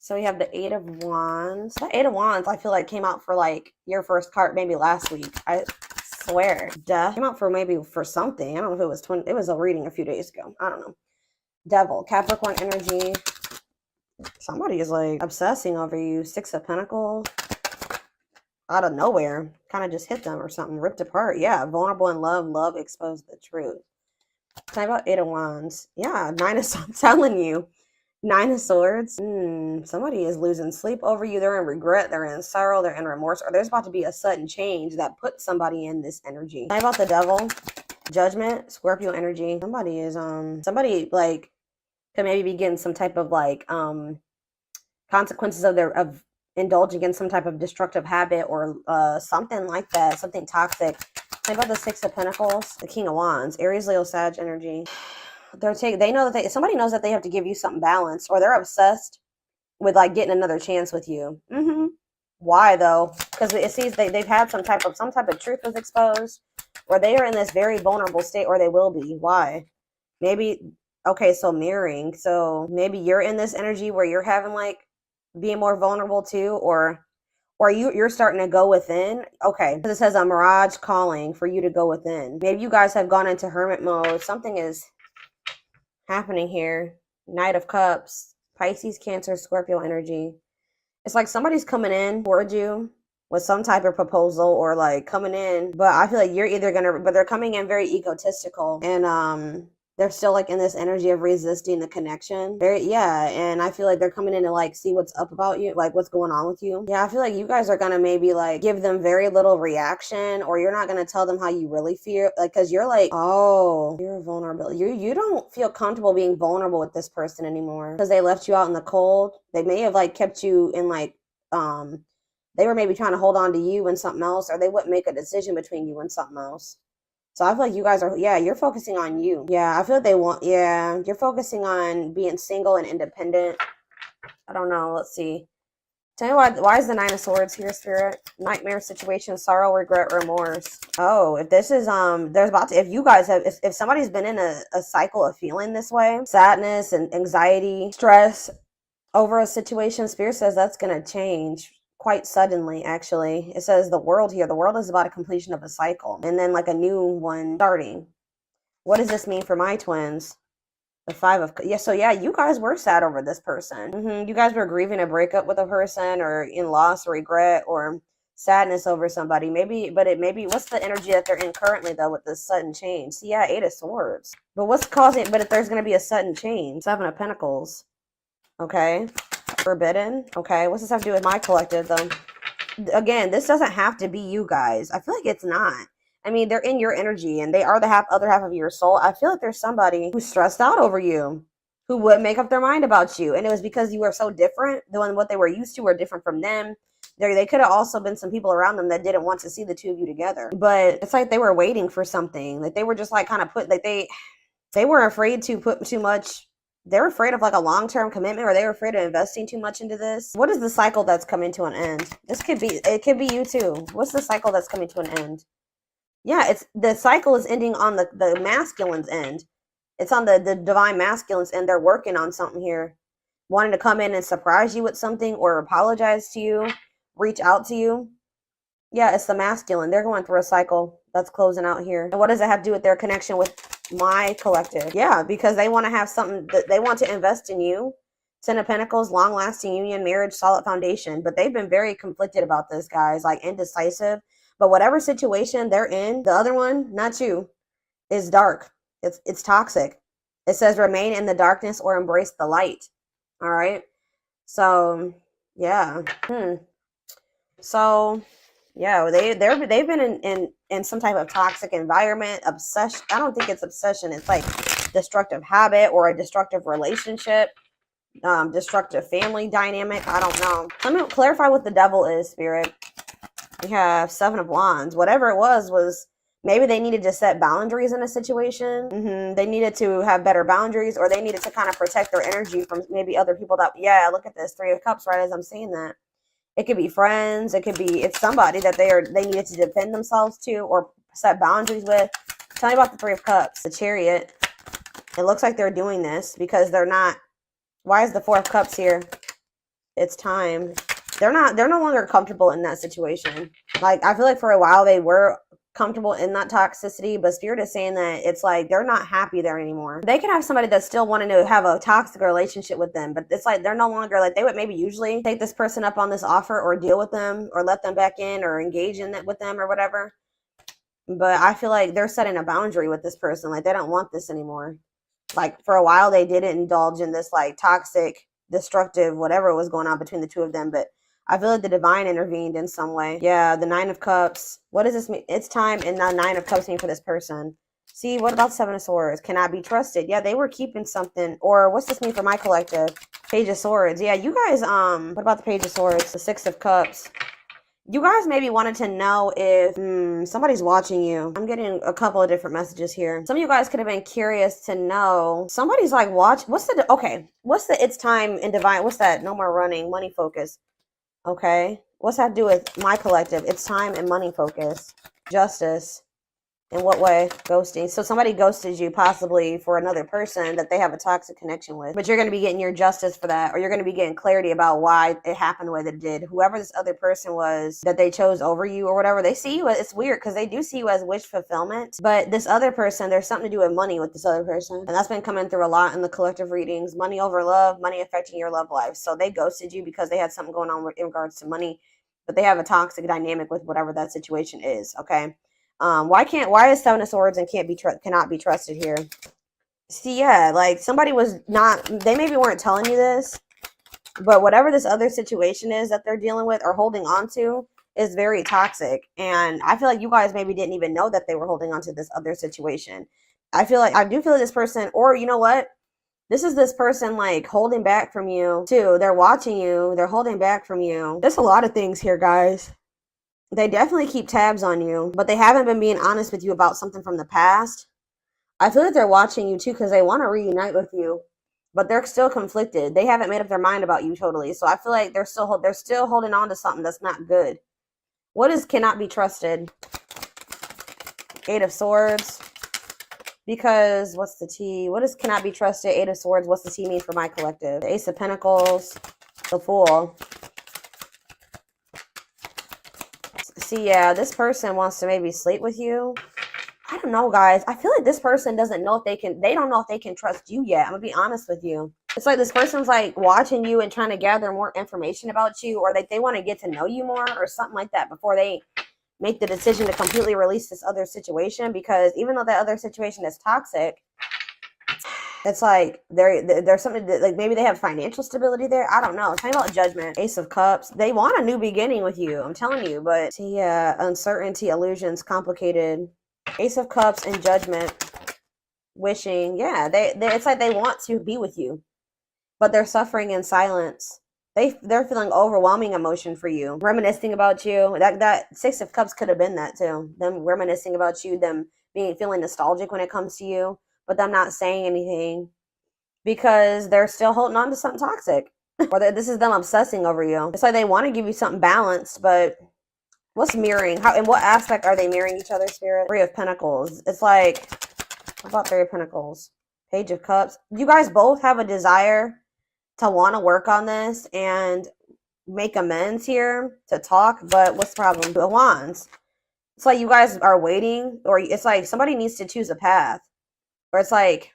So we have the Eight of Wands. That Eight of Wands, I feel like came out for like your first card maybe last week. I swear. Death came out for maybe for something. I don't know if it was it was a reading a few days ago. I don't know. Devil, Capricorn energy. Somebody is like obsessing over you. Six of Pentacles. Out of nowhere. Kind of just hit them or something. Ripped apart. Yeah. Vulnerable in love. Love exposed the truth. Talk about Eight of Wands. Yeah. Nine of Swords. I'm telling you. Nine of Swords. Somebody is losing sleep over you. They're in regret. They're in sorrow. They're in remorse. Or there's about to be a sudden change that puts somebody in this energy. Talk about the Devil. Judgment. Scorpio energy. Somebody is somebody like could maybe be getting some type of like consequences of indulging in some type of destructive habit or something like that. Something toxic. Talk about the Six of Pentacles. The King of Wands. Aries, Leo, Sag energy. They know that somebody knows that they have to give you something balanced, or they're obsessed with like getting another chance with you. Why though? Because it seems they've had some type of truth was exposed, or they are in this very vulnerable state, or they will be. Why? Maybe okay, so mirroring. So maybe you're in this energy where you're having like being more vulnerable too, or you're starting to go within. Okay, it says a mirage calling for you to go within. Maybe you guys have gone into hermit mode. Something is happening here. Knight of Cups, Pisces, Cancer, Scorpio energy. It's like somebody's coming in towards you with some type of proposal or like coming in, but I feel like you're either gonna, but they're coming in very egotistical and they're still like in this energy of resisting the connection. And I feel like they're coming in to like see what's up about you, like what's going on with you. Yeah, I feel like you guys are gonna maybe like give them very little reaction, or you're not gonna tell them how you really feel, like because you're like, oh, you're vulnerable. You don't feel comfortable being vulnerable with this person anymore because they left you out in the cold. They may have like kept you in like they were maybe trying to hold on to you and something else, or they wouldn't make a decision between you and something else. So I feel like you guys are, you're focusing on you. Yeah, I feel like you're focusing on being single and independent. I don't know. Let's see. Tell me why is the Nine of Swords here, Spirit? Nightmare situation, sorrow, regret, remorse. Oh, if this is, if you guys have, if somebody's been in a cycle of feeling this way, sadness and anxiety, stress over a situation, Spirit says that's going to change quite suddenly. Actually, it says the world here, the world is about a completion of a cycle and then like a new one starting. What does this mean for my twins? The Five of, so you guys were sad over this person. You guys were grieving a breakup with a person, or in loss or regret or sadness over somebody. What's the energy that they're in currently though with this sudden change? See, yeah, Eight of Swords. But what's causing, but if there's going to be a sudden change, Seven of Pentacles. Okay. Forbidden. Okay, what's this have to do with my collective though? Again, this doesn't have to be you guys. I feel like it's not. I mean, they're in your energy and they are the other half of your soul. I feel like there's somebody who's stressed out over you, who would make up their mind about you, and it was because you were so different. What they were used to were different from them. They could have also been some people around them that didn't want to see the two of you together, but it's like they were waiting for something. Like they were just like kind of they were afraid to put too much. They're afraid of like a long-term commitment, or they were afraid of investing too much into this. What is the cycle that's coming to an end? It could be you too. What's the cycle that's coming to an end? Yeah, it's the cycle is ending on the masculine's end. It's on the divine masculine's end. They're working on something here, wanting to come in and surprise you with something or apologize to you, reach out to you. Yeah, it's the masculine. They're going through a cycle that's closing out here. And what does it have to do with their connection with my collective? Yeah, because they want to have something that they want to invest in you. Ten of Pentacles, long-lasting union, marriage, solid foundation. But they've been very conflicted about this, guys, like indecisive. But whatever situation they're in, the other one, not you, is dark. It's toxic. It says remain in the darkness or embrace the light. All right. So yeah. So yeah, they've been in some type of toxic environment, obsession. I don't think it's obsession. It's like destructive habit or a destructive relationship, destructive family dynamic. I don't know. Let me clarify what the Devil is, Spirit. We have Seven of Wands. Whatever it was maybe they needed to set boundaries in a situation. They needed to have better boundaries, or they needed to kind of protect their energy from maybe other people that, yeah, look at this, Three of Cups, right as I'm saying that. It could be friends. It's somebody that they needed to defend themselves to or set boundaries with. Tell me about the Three of Cups, the Chariot. It looks like they're doing this because they're not. Why is the Four of Cups here? It's time. They're no longer comfortable in that situation. Like, I feel like for a while they were comfortable in that toxicity, but Spirit is saying that it's like they're not happy there anymore. They can have somebody that's still wanting to have a toxic relationship with them, but it's like they're no longer, like, they would maybe usually take this person up on this offer or deal with them or let them back in or engage in it with them or whatever. But I feel like they're setting a boundary with this person. Like, they don't want this anymore. Like, for a while they didn't indulge in this like toxic, destructive, whatever was going on between the two of them, but I feel like the divine intervened in some way. Yeah, the Nine of Cups. What does this mean? It's time, and the Nine of Cups mean for this person. See, what about Seven of Swords? Cannot be trusted. Yeah, they were keeping something. Or what's this mean for my collective? Page of Swords. Yeah, you guys, what about the Page of Swords? The Six of Cups. You guys maybe wanted to know if somebody's watching you. I'm getting a couple of different messages here. Some of you guys could have been curious to know. Somebody's like, what's the it's time in divine, what's that? No more running, money focus. Okay. What's that do with my collective? It's time and money focus. Justice. In what way? Ghosting. So somebody ghosted you possibly for another person that they have a toxic connection with. But you're going to be getting your justice for that. Or you're going to be getting clarity about why it happened the way that it did. Whoever this other person was that they chose over you or whatever, they see you as, it's weird because they do see you as wish fulfillment. But this other person, there's something to do with money with this other person. And that's been coming through a lot in the collective readings. Money over love, money affecting your love life. So they ghosted you because they had something going on in regards to money. But they have a toxic dynamic with whatever that situation is. Okay. Why is Seven of Swords and cannot be trusted here? See, yeah, like somebody was not, they maybe weren't telling you this, but whatever this other situation is that they're dealing with or holding on to is very toxic. And I feel like you guys maybe didn't even know that they were holding on to this other situation. I do feel like this person, or you know what? This is this person like holding back from you too. They're watching you. They're holding back from you. There's a lot of things here, guys. They definitely keep tabs on you, but they haven't been being honest with you about something from the past. I feel like they're watching you too because they want to reunite with you, but they're still conflicted. They haven't made up their mind about you totally. So I feel like they're still holding on to something that's not good. What is cannot be trusted? Eight of Swords. Because what's the T? What is cannot be trusted? Eight of Swords. What's the T mean for my collective? The Ace of Pentacles. The Fool. See, yeah, this person wants to maybe sleep with you. I don't know, guys. I feel like this person doesn't know if they don't know if they can trust you yet. I'm gonna be honest with you. It's like this person's like watching you and trying to gather more information about you, or like they want to get to know you more or something like that before they make the decision to completely release this other situation. Because even though that other situation is toxic, it's like there's something that, like, maybe they have financial stability there. I don't know. Tell me about Judgment. Ace of Cups. They want a new beginning with you. I'm telling you. But see, uncertainty, illusions, complicated. Ace of Cups and Judgment. Wishing. Yeah, it's like they want to be with you, but they're suffering in silence. They're feeling overwhelming emotion for you, reminiscing about you. That Six of Cups could have been that too. Them reminiscing about you. Them feeling nostalgic when it comes to you. But them not saying anything because they're still holding on to something toxic. Or this is them obsessing over you. It's like they want to give you something balanced, but what's mirroring? How, in what aspect are they mirroring each other, Spirit? Three of Pentacles. It's like, what about Three of Pentacles? Page of Cups. You guys both have a desire to want to work on this and make amends here, to talk, but what's the problem? The Wands. It's like you guys are waiting, or it's like somebody needs to choose a path. Or it's like,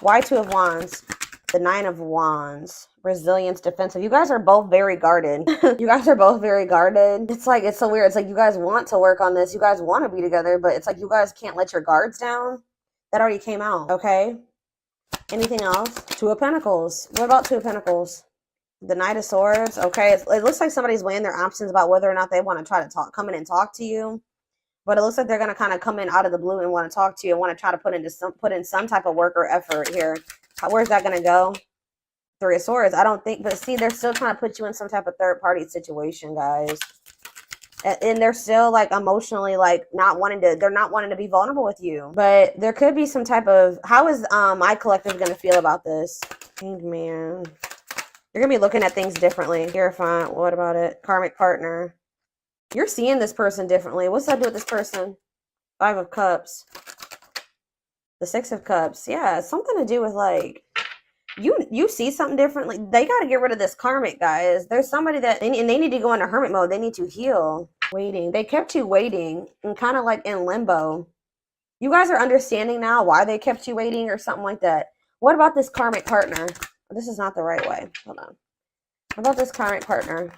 why Two of Wands? The Nine of Wands. Resilience, defensive. You guys are both very guarded. You guys are both very guarded. It's like, it's so weird. It's like you guys want to work on this. You guys want to be together, but it's like you guys can't let your guards down. That already came out, okay? Anything else? Two of Pentacles. What about Two of Pentacles? The Knight of Swords. Okay, it looks like somebody's weighing their options about whether or not they want to try to come in and talk to you. But it looks like they're going to kind of come in out of the blue and want to talk to you and want to try to put in some type of work or effort here. Where's that going to go? Three of Swords. I don't think, but see, they're still trying to put you in some type of third party situation, guys. And they're still like emotionally like they're not wanting to be vulnerable with you. But there could be some type of, how is my collective going to feel about this? Man, you're going to be looking at things differently. Hierophant. What about it? Karmic partner. You're seeing this person differently. What's that do with this person? Five of Cups. The Six of Cups. Yeah, something to do with like, you see something differently. They got to get rid of this karmic, guys. There's somebody that and they need to go into hermit mode. They need to heal. Waiting. They kept you waiting and kind of like in limbo. You guys are understanding now why they kept you waiting or something like that. What about this karmic partner? This is not the right way. Hold on. What about this karmic partner?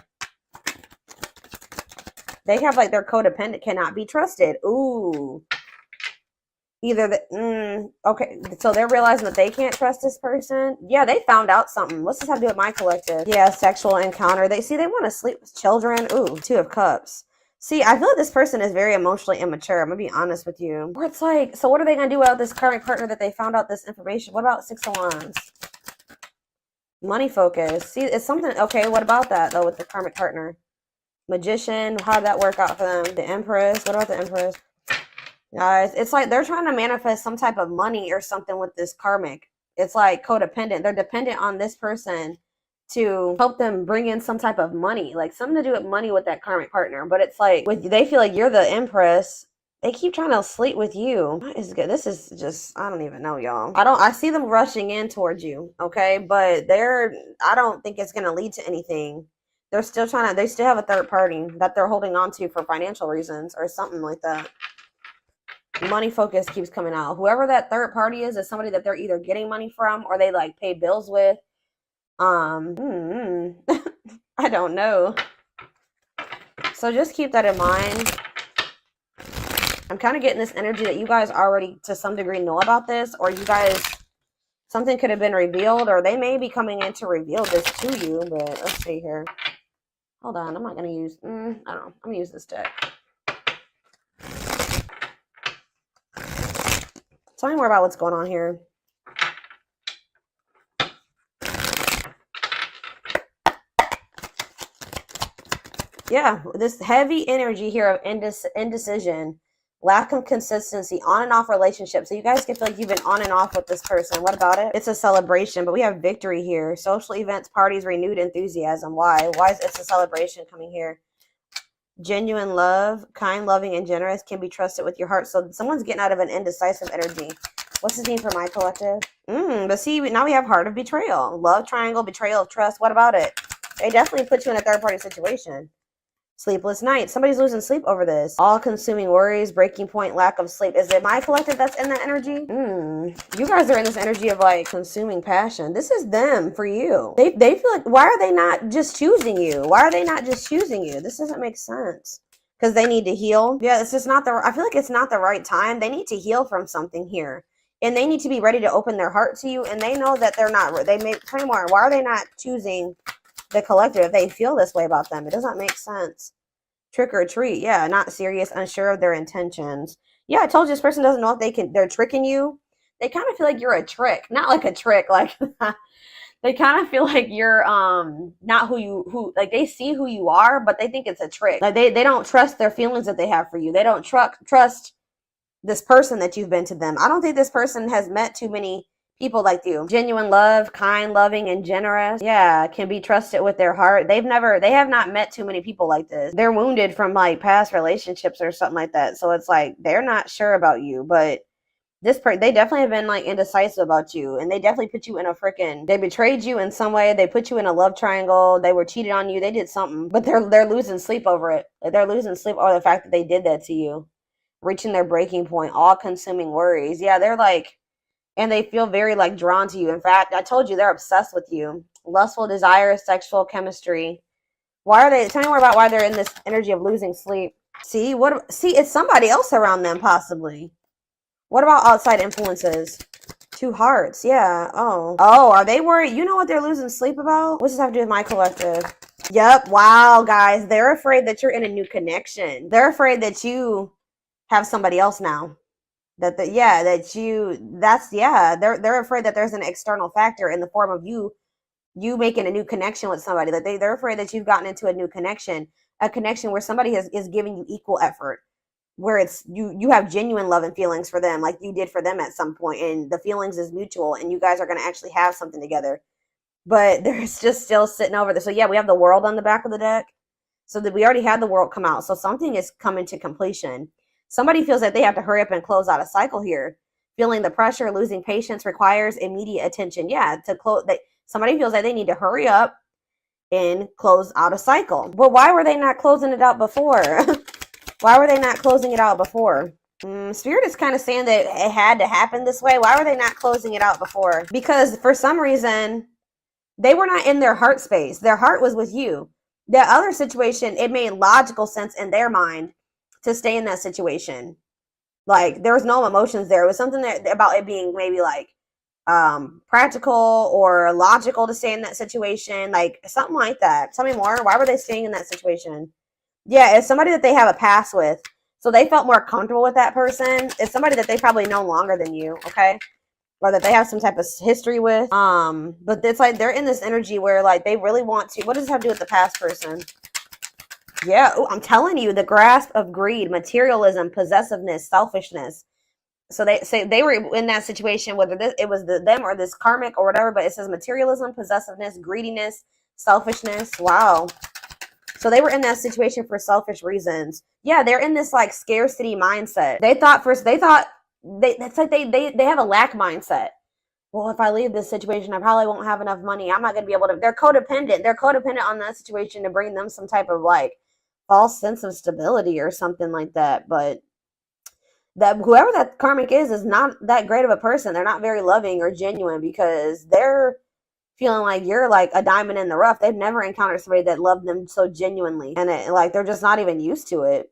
They have like their codependent, cannot be trusted. Ooh. Either the okay, so they're realizing that they can't trust this person. Yeah, they found out something. What's this have to do with my collective? Yeah, sexual encounter. They want to sleep with children. Ooh, 2 of Cups. See, I feel like this person is very emotionally immature. I'm gonna be honest with you. Or it's like, so what are they gonna do about this karmic partner that they found out this information? What about 6 of Wands? Money focus. See, it's something. Okay, what about that though with the karmic partner? Magician. How did that work out for them? The Empress. What about the Empress? Guys, it's like they're trying to manifest some type of money or something with this karmic. It's like codependent. They're dependent on this person to help them bring in some type of money, like something to do with money with that karmic partner. But it's like they feel like you're the Empress. They keep trying to sleep with you. What is good? This is just, I don't even know, y'all. I see them rushing in towards you, okay? But I don't think it's gonna lead to anything. They're still they still have a third party that they're holding on to for financial reasons or something like that. Money focus keeps coming out. Whoever that third party is somebody that they're either getting money from or they like pay bills with. I don't know. So just keep that in mind. I'm kind of getting this energy that you guys already to some degree know about this, or you guys, something could have been revealed, or they may be coming in to reveal this to you. But let's see here. Hold on. I'm not going to use, I don't know. I'm going to use this deck. Tell me more about what's going on here. Yeah, this heavy energy here of indecision, lack of consistency, on and off relationships. So you guys can feel like you've been on and off with this person. What about it? It's a celebration, but we have victory here. Social events, parties, renewed enthusiasm. Why? Why is it's a celebration coming here? Genuine love, kind, loving, and generous, can be trusted with your heart. So someone's getting out of an indecisive energy. What's this mean for my collective? But see, now we have heart of betrayal. Love triangle, betrayal of trust. What about it? They definitely put you in a third-party situation. Sleepless nights. Somebody's losing sleep over this. All-consuming worries, breaking point, lack of sleep. Is it my collective that's in that energy? You guys are in this energy of like consuming passion. This is them for you. They feel like, why are they not just choosing you? Why are they not just choosing you? This doesn't make sense. Because they need to heal. Yeah, it's just not I feel like it's not the right time. They need to heal from something here. And they need to be ready to open their heart to you. And they know that they're not. They may tell you more. Why are they not choosing the collective if they feel this way about them? It doesn't make sense. Trick or treat. Yeah, not serious, unsure of their intentions. Yeah, I told you this person doesn't know if they're tricking you. They kind of feel like you're a trick. Not like a trick, like they kind of feel like you're not who like they see who you are, but they think it's a trick. Like they don't trust their feelings that they have for you. They don't trust this person that you've been to them. I don't think this person has met too many people like you. Genuine love, kind, loving, and generous. Yeah, can be trusted with their heart. They have not met too many people like this. They're wounded from like past relationships or something like that. So it's like they're not sure about you, but they definitely have been like indecisive about you, and they definitely put you in a they betrayed you in some way. They put you in a love triangle. They were cheated on you. They did something, but they're losing sleep over it. They're losing sleep over the fact that they did that to you. Reaching their breaking point, all consuming worries. Yeah, they're like, and they feel very like drawn to you. In fact, I told you they're obsessed with you. Lustful desire, sexual chemistry. Why are they? Tell me more about why they're in this energy of losing sleep. See, it's somebody else around them possibly. What about outside influences? 2 hearts. Yeah. Oh, are they worried? You know what they're losing sleep about? What's this have to do with my collective? Yep. Wow, guys. They're afraid that you're in a new connection. They're afraid that you have somebody else now. They're afraid that there's an external factor in the form of you making a new connection with somebody. That they're afraid that you've gotten into a new connection, a connection where somebody is giving you equal effort, where it's you have genuine love and feelings for them, like you did for them at some point, and the feelings is mutual, and you guys are going to actually have something together. But there's just still sitting over there. So yeah, we have the World on the back of the deck. So that we already had the World come out. So something is coming to completion. Somebody feels that they have to hurry up and close out a cycle here. Feeling the pressure, losing patience requires immediate attention. Yeah, to close. Somebody feels like they need to hurry up and close out a cycle. But why were they not closing it out before? Why were they not closing it out before? Spirit is kind of saying that it had to happen this way. Why were they not closing it out before? Because for some reason, they were not in their heart space. Their heart was with you. The other situation, it made logical sense in their mind to stay in that situation. Like, there was no emotions there. It was something about it being maybe like practical or logical to stay in that situation. Like, something like that. Tell me more. Why were they staying in that situation? Yeah, it's somebody that they have a past with. So they felt more comfortable with that person. It's somebody that they probably know longer than you, okay? Or that they have some type of history with. But it's like they're in this energy where like they really want to. What does it have to do with the past person? Yeah, I'm telling you, the grasp of greed, materialism, possessiveness, selfishness. So they say they were in that situation, whether it was them or this karmic or whatever, but it says materialism, possessiveness, greediness, selfishness. Wow. So they were in that situation for selfish reasons. Yeah, they're in this like scarcity mindset. It's like they have a lack mindset. Well, if I leave this situation, I probably won't have enough money. I'm not going to be able to. They're codependent. They're codependent on that situation to bring them some type of like false sense of stability or something like that. But that whoever that karmic is not that great of a person. They're not very loving or genuine because they're feeling like you're like a diamond in the rough. They've never encountered somebody that loved them so genuinely, and like they're just not even used to it.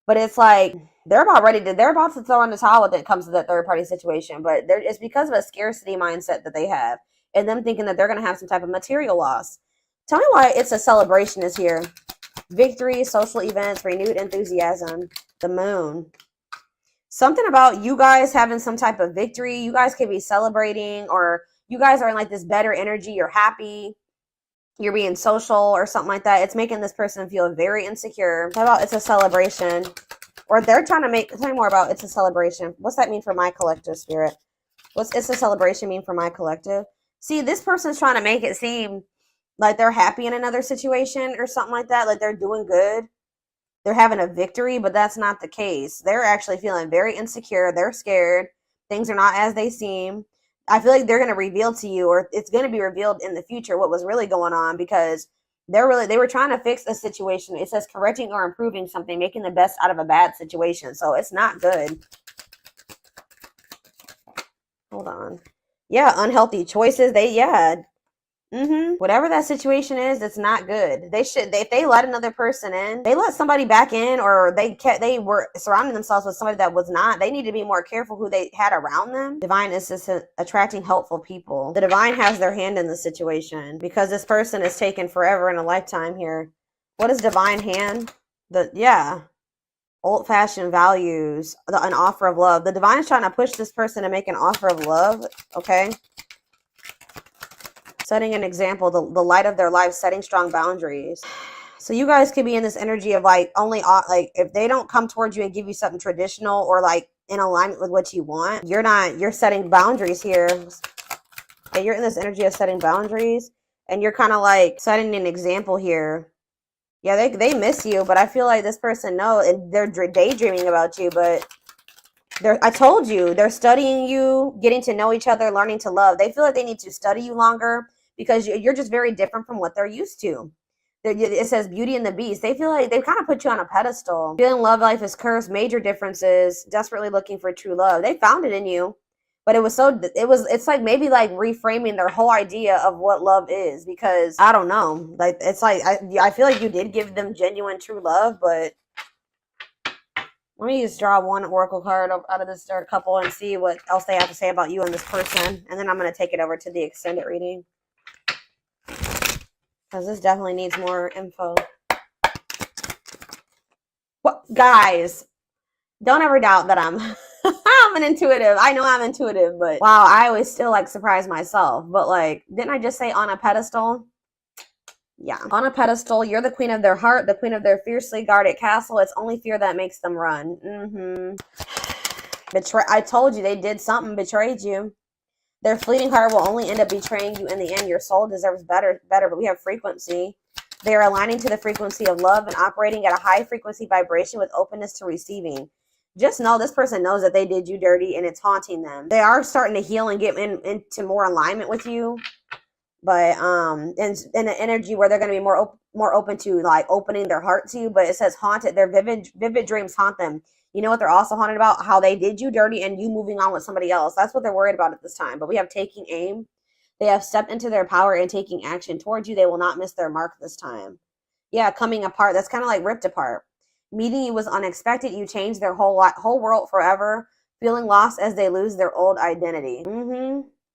But it's like they're about to throw in the towel when it comes to that third party situation. But it's because of a scarcity mindset that they have, and them thinking that they're going to have some type of material loss. Tell me why it's a celebration is here. Victory, social events, renewed enthusiasm, the moon. Something about you guys having some type of victory. You guys could be celebrating, or you guys are in like this better energy. You're happy. You're being social or something like that. It's making this person feel very insecure. How about it's a celebration? Or they're trying to tell me more about it's a celebration. What's that mean for my collective, Spirit? What's it's a celebration mean for my collective? See, this person's trying to make it seem like they're happy in another situation or something like that. Like they're doing good. They're having a victory, but that's not the case. They're actually feeling very insecure. They're scared. Things are not as they seem. I feel like they're going to reveal to you, or it's going to be revealed in the future what was really going on, because they were trying to fix a situation. It says correcting or improving something, making the best out of a bad situation. So it's not good. Hold on. Yeah, unhealthy choices. Whatever that situation is, it's not good. If they let another person in, they let somebody back in, or they were surrounding themselves with somebody that was not. They need to be more careful who they had around them. Divine assistant attracting helpful people. The divine has their hand in the situation because this person is taken forever in a lifetime here. What is divine hand? Old-fashioned values, an offer of love. The divine is trying to push this person to make an offer of love. Okay. Setting an example, the light of their life, setting strong boundaries. So you guys could be in this energy of like only like if they don't come towards you and give you something traditional or like in alignment with what you want, you're setting boundaries here. Okay, you're in this energy of setting boundaries, and you're kind of like setting an example here. Yeah, they miss you, but I feel like this person knows, and they're daydreaming about you, but I told you, they're studying you, getting to know each other, learning to love. They feel like they need to study you longer because you're just very different from what they're used to. It says Beauty and the Beast. They feel like they've kind of put you on a pedestal. Feeling love life is cursed, major differences, desperately looking for true love. They found it in you, but it's like maybe like reframing their whole idea of what love is, because I don't know. Like, it's like, I feel like you did give them genuine true love, but let me just draw one oracle card out of this third couple and see what else they have to say about you and this person. And then I'm going to take it over to the extended reading, because this definitely needs more info. What, guys, don't ever doubt that I'm I'm an intuitive. I know I'm intuitive, but wow, I always still like surprise myself. But like, didn't I just say on a pedestal? Yeah, on a pedestal. You're the queen of their heart, the queen of their fiercely guarded castle. It's only fear that makes them run. I told you they did something, betrayed you. Their fleeting heart will only end up betraying you in the end. Your soul deserves better, but we have frequency. They are aligning to the frequency of love and operating at a high frequency vibration with openness to receiving. Just know this person knows that they did you dirty and it's haunting them. They are starting to heal and get into more alignment with you. But in the energy where they're going to be more open to like opening their heart to you. But it says haunted. Their vivid dreams haunt them. You know what they're also haunted about? How they did you dirty and you moving on with somebody else. That's what they're worried about at this time. But we have taking aim. They have stepped into their power and taking action towards you. They will not miss their mark this time. Yeah, coming apart. That's kind of like ripped apart. Meeting you was unexpected. You changed their whole world forever. Feeling lost as they lose their old identity.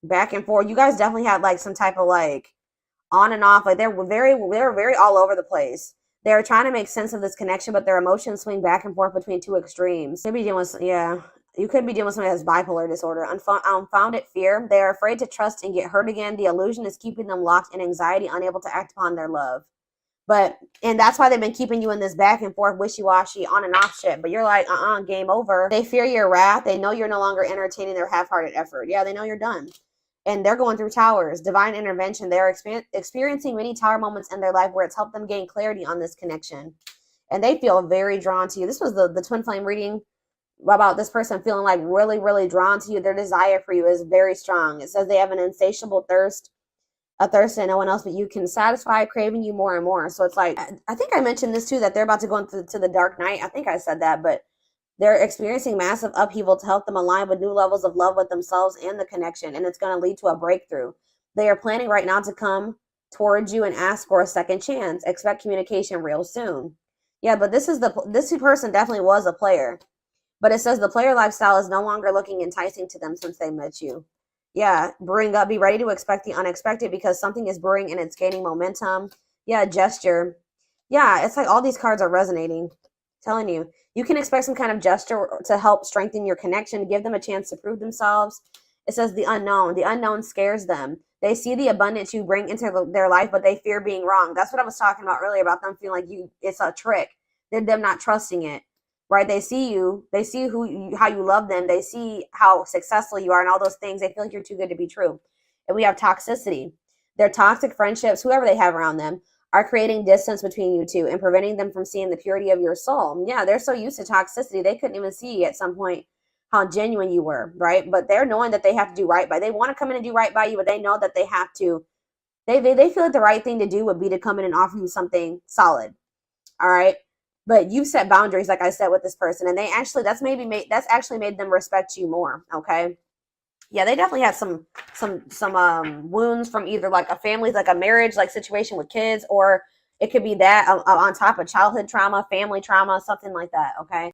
Back and forth. You guys definitely had like some type of like on and off. Like they were very all over the place. They were trying to make sense of this connection, but their emotions swing back and forth between two extremes. Maybe dealing with, yeah. You could be dealing with somebody that has bipolar disorder. Unfounded fear. They are afraid to trust and get hurt again. The illusion is keeping them locked in anxiety, unable to act upon their love. And that's why they've been keeping you in this back and forth, wishy-washy, on and off shit. But you're like, game over. They fear your wrath. They know you're no longer entertaining their half-hearted effort. Yeah, they know you're done. And they're going through towers. Divine intervention. They're experiencing many tower moments in their life where it's helped them gain clarity on this connection. And they feel very drawn to you. This was the twin flame reading about this person feeling like really, really drawn to you. Their desire for you is very strong. It says they have an insatiable thirst, a thirst that no one else but you can satisfy, craving you more and more. So it's like, I think I mentioned this too, that they're about to go into the dark night. I think I said that, but they're experiencing massive upheaval to help them align with new levels of love with themselves and the connection. And it's going to lead to a breakthrough. They are planning right now to come towards you and ask for a second chance. Expect communication real soon. Yeah, but this person definitely was a player. But it says the player lifestyle is no longer looking enticing to them since they met you. Yeah, be ready to expect the unexpected because something is brewing and it's gaining momentum. Yeah, gesture. Yeah, it's like all these cards are resonating. Telling you, you can expect some kind of gesture to help strengthen your connection, give them a chance to prove themselves. It says the unknown. The unknown scares them. They see the abundance you bring into their life, but they fear being wrong. That's what I was talking about earlier about them feeling like it's a trick. They're them not trusting it. Right? They see you, they see how you love them, they see how successful you are and all those things. They feel like you're too good to be true. And we have toxicity. Their toxic friendships, whoever they have around them, are creating distance between you two and preventing them from seeing the purity of your soul. Yeah, they're so used to toxicity, they couldn't even see at some point how genuine you were, right? But they're knowing that they have to do right by, they want to come in and do right by you, but they know that they have to, they feel like the right thing to do would be to come in and offer you something solid. All right. But you've set boundaries, like I said, with this person, and that's actually made them respect you more. Okay, yeah, they definitely had some wounds from either like a family, like a marriage, like situation with kids, or it could be that on top of childhood trauma, family trauma, something like that. Okay.